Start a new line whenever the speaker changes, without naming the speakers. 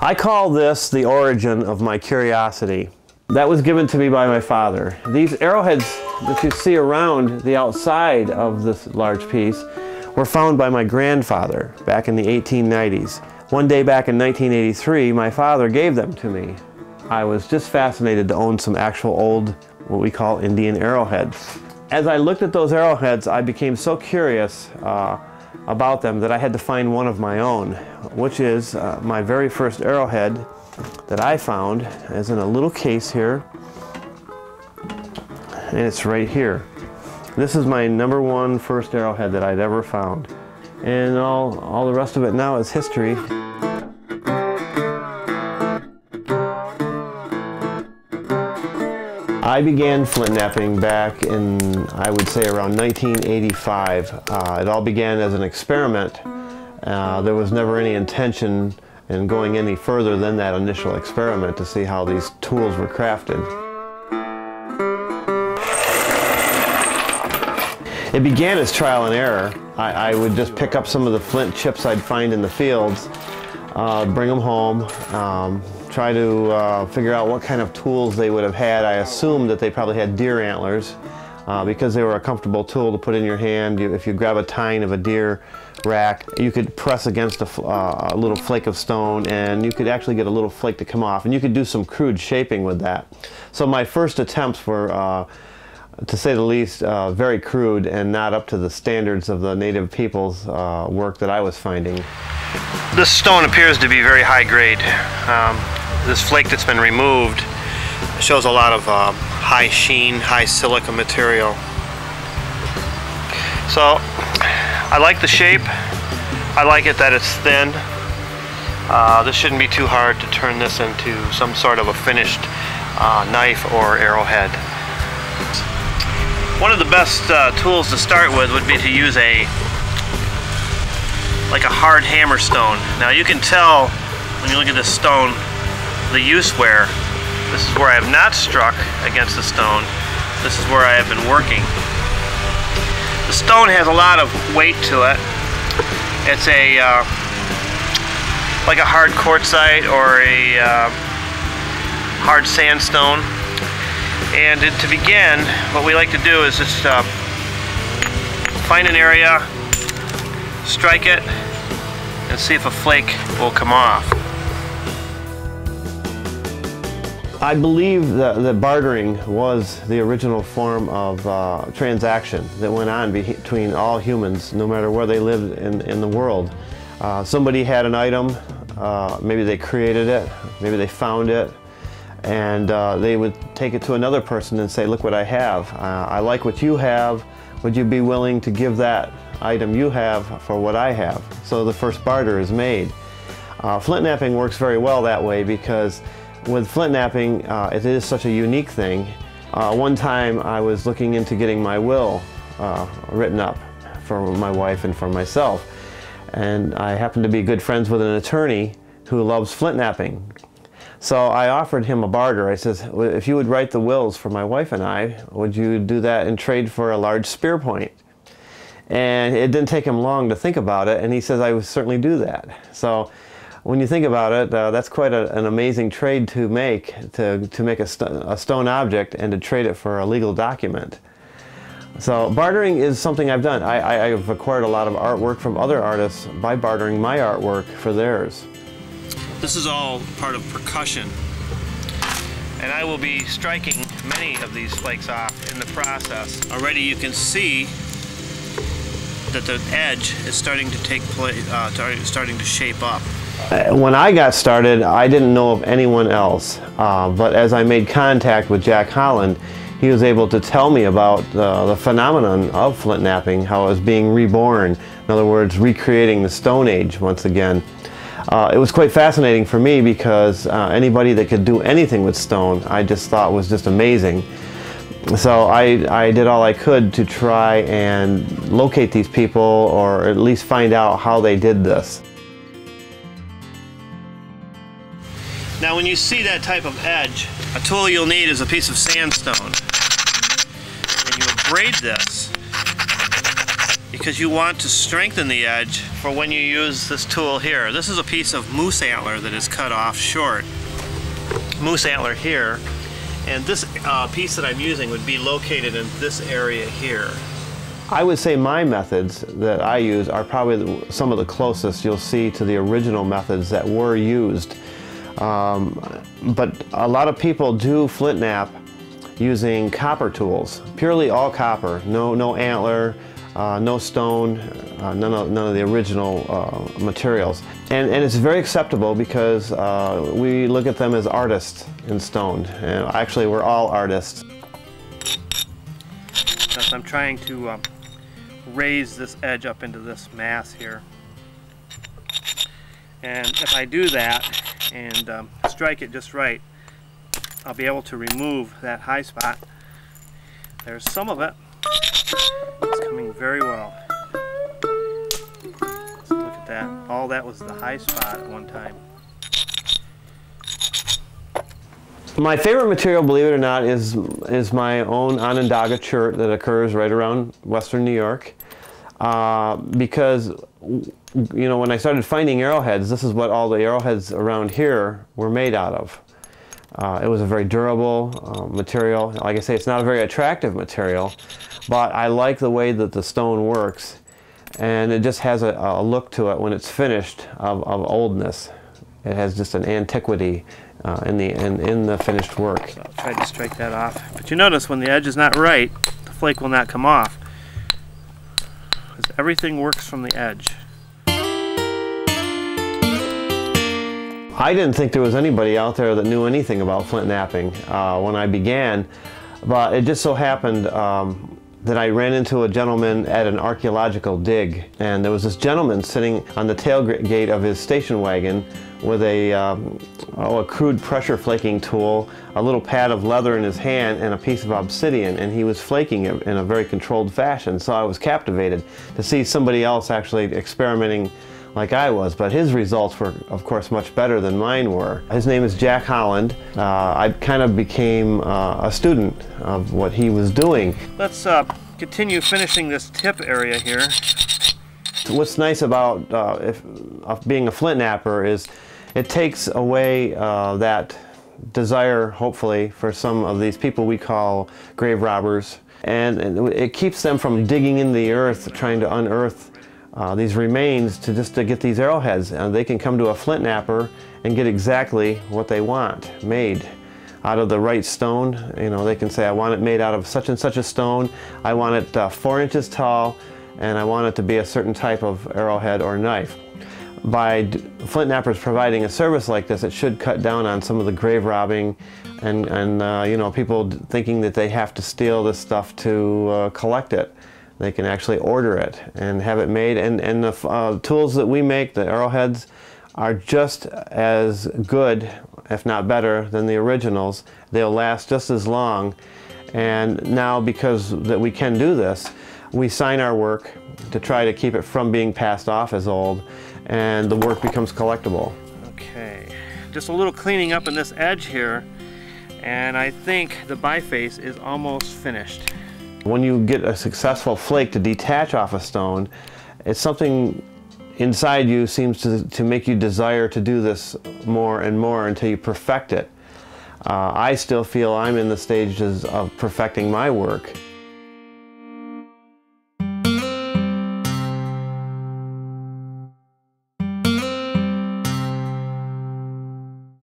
I call this the origin of my curiosity. That was given to me by my father. These arrowheads that you see around the outside of this large piece were found by my grandfather back in the 1890s. One day back in 1983, my father gave them to me. I was just fascinated to own some actual old, what we call Indian arrowheads. As I looked at those arrowheads, I became so curious about them that I had to find one of my own, which is my very first arrowhead that I found is in a little case here, and it's right here. This is my #1 first arrowhead that I'd ever found, and all the rest of it now is history. I began flint knapping back in, I would say, around 1985. It all began as an experiment. There was never any intention in going any further than that initial experiment to see how these tools were crafted. It began as trial and error. I would just pick up some of the flint chips I'd find in the fields, bring them home, try to figure out what kind of tools they would have had. I assumed that they probably had deer antlers because they were a comfortable tool to put in your hand. If you grab a tine of a deer rack, you could press against a little flake of stone and you could actually get a little flake to come off, and you could do some crude shaping with that. So my first attempts were, to say the least, very crude and not up to the standards of the native people's work that I was finding. This stone appears to be very high grade. This flake that's been removed shows a lot of high sheen, high silica material. So I like the shape. I like it that it's thin. This shouldn't be too hard to turn this into some sort of a finished knife or arrowhead. One of the best tools to start with would be to use like a hard hammer stone. Now you can tell when you look at this stone the use where. This is where I have not struck against the stone. This is where I have been working. The stone has a lot of weight to it. It's like a hard quartzite or a hard sandstone. And to begin, what we like to do is just find an area, strike it, and see if a flake will come off. I believe that bartering was the original form of transaction that went on between all humans, no matter where they lived in the world. Somebody had an item, maybe they created it, maybe they found it, and they would take it to another person and say, look what I have. I like what you have. Would you be willing to give that item you have for what I have? So the first barter is made. Flint knapping works very well that way because with flint knapping, it is such a unique thing. One time I was looking into getting my will written up for my wife and for myself. And I happened to be good friends with an attorney who loves flint knapping. So I offered him a barter. I said, if you would write the wills for my wife and I, would you do that in trade for a large spear point? And it didn't take him long to think about it, and he says, I would certainly do that. So when you think about it, that's quite an amazing trade to make a stone object and to trade it for a legal document. So bartering is something I've done. I've acquired a lot of artwork from other artists by bartering my artwork for theirs. This is all part of percussion, and I will be striking many of these flakes off in the process. Already you can see that the edge is starting to starting to shape up. When I got started, I didn't know of anyone else, but as I made contact with Jack Holland, he was able to tell me about the phenomenon of flint knapping, how it was being reborn, in other words, recreating the Stone Age once again. It was quite fascinating for me because anybody that could do anything with stone, I just thought was just amazing. So I did all I could to try and locate these people, or at least find out how they did this. Now when you see that type of edge, a tool you'll need is a piece of sandstone. And you abrade this because you want to strengthen the edge for when you use this tool here. This is a piece of moose antler that is cut off short. Moose antler here, and this piece that I'm using would be located in this area here. I would say my methods that I use are probably some of the closest you'll see to the original methods that were used. But a lot of people do flint knap using copper tools, purely all copper, no antler, no stone, none of the original materials. And it's very acceptable because we look at them as artists in stone. And actually, we're all artists. Because I'm trying to raise this edge up into this mass here. And if I do that and strike it just right, I'll be able to remove that high spot. There's some of it. It's coming very well. So look at that. All that was the high spot at one time. My favorite material, believe it or not, is my own Onondaga chert that occurs right around western New York. Because, you know, when I started finding arrowheads, this is what all the arrowheads around here were made out of. It was a very durable material. Like I say, it's not a very attractive material, but I like the way that the stone works, and it just has a look to it when it's finished of oldness. It has just an antiquity in the finished work. So I'll try to strike that off. But you notice when the edge is not right, the flake will not come off, because everything works from the edge. I didn't think there was anybody out there that knew anything about flint knapping when I began, but it just so happened that I ran into a gentleman at an archaeological dig, and there was this gentleman sitting on the tailgate of his station wagon with a crude pressure flaking tool, a little pad of leather in his hand, and a piece of obsidian, and he was flaking it in a very controlled fashion. So I was captivated to see somebody else actually experimenting like I was, but his results were, of course, much better than mine were. His name is Jack Holland. I kind of became a student of what he was doing. Let's continue finishing this tip area here. What's nice about being a flint knapper is it takes away that desire, hopefully, for some of these people we call grave robbers, and it keeps them from digging in the earth, trying to unearth these remains to get these arrowheads. And they can come to a flint knapper and get exactly what they want made out of the right stone. You know, they can say, I want it made out of such and such a stone, I want it 4 inches tall, and I want it to be a certain type of arrowhead or knife. By flint knappers providing a service like this, it should cut down on some of the grave robbing and you know, people thinking that they have to steal this stuff to collect it. They can actually order it and have it made, and the tools that we make, the arrowheads, are just as good, if not better, than the originals. They'll last just as long, and now because that we can do this, we sign our work to try to keep it from being passed off as old, and the work becomes collectible. Okay, just a little cleaning up in this edge here, and I think the biface is almost finished. When you get a successful flake to detach off a stone, it's something inside you seems to make you desire to do this more and more until you perfect it. I still feel I'm in the stages of perfecting my work.